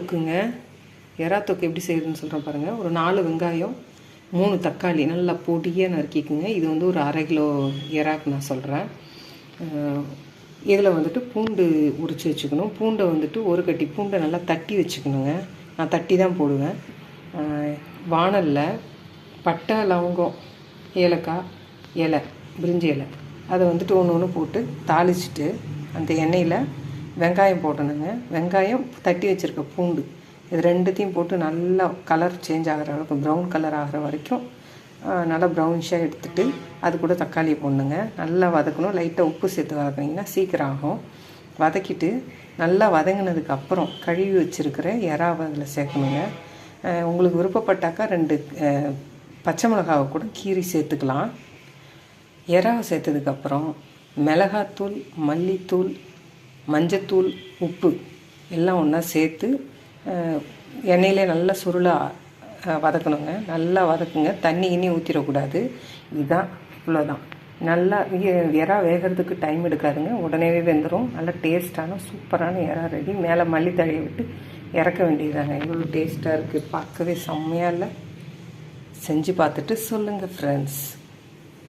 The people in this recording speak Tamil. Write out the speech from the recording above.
தொக்குங்க. எறா தொக்கு எப்படி செய்யுதுன்னு சொல்கிறேன் பாருங்கள். ஒரு 4 வெங்காயம் 3 தக்காளி நல்லா பொடியாக நறுக்கிக்குங்க. இது வந்து ஒரு 1/2 கிலோ எறாக்கு நான் சொல்கிறேன். இதில் வந்துட்டு பூண்டு உரித்து வச்சுக்கணும். பூண்டை வந்துட்டு ஒரு கட்டி பூண்டை நல்லா தட்டி வச்சுக்கணுங்க. நான் தட்டி தான் போடுவேன். வாணலில் பட்டை, லவங்கம், ஏலக்காய், இலை, பிரிஞ்சி இலை அதை வந்துட்டு ஒன்று ஒன்று போட்டு தாளிச்சிட்டு அந்த எண்ணெயில் வெங்காயம் போடணுங்க. வெங்காயம், தட்டி வச்சுருக்க பூண்டு, இது ரெண்டுத்தையும் போட்டு நல்லா கலர் சேஞ்ச் ஆகிற அளவுக்கு ப்ரௌன் கலர் ஆகிற வரைக்கும் நல்லா ப்ரௌனிஷாக எடுத்துகிட்டு அது கூட தக்காளியை போடணுங்க. நல்லா வதக்கணும். லைட்டாக உப்பு சேர்த்து வதக்கினீங்கன்னா சீக்கிரம் ஆகும். வதக்கிட்டு நல்லா வதங்கினதுக்கப்புறம் கழுவி வச்சுருக்கிற எறாவை அதில் சேர்க்கணுங்க. உங்களுக்கு விருப்பப்பட்டாக்கா 2 பச்சை மிளகாவை கூட கீரி சேர்த்துக்கலாம். எறாவை சேர்த்ததுக்கப்புறம் மிளகாத்தூள், மல்லித்தூள், மஞ்சத்தூள், உப்பு எல்லாம் ஒன்றா சேர்த்து எண்ணெயிலே நல்லா சுருளாக வதக்கணுங்க. நல்லா வதக்குங்க. தண்ணி ஊற்றிடக்கூடாது. இதுதான், இவ்வளோதான். நல்லா எறா வேகிறதுக்கு டைம் எடுக்காதுங்க. உடனே வெந்துடும். நல்லா டேஸ்ட்டான சூப்பரான எறா ரெடி. மேலே மல்லித்தழையை விட்டு இறக்க வேண்டியதாங்க. இவ்வளோ டேஸ்ட்டாக இருக்குது. பார்க்கவே செம்மையாக இல்லை? செஞ்சு பார்த்துட்டு சொல்லுங்கள் ஃப்ரெண்ட்ஸ்.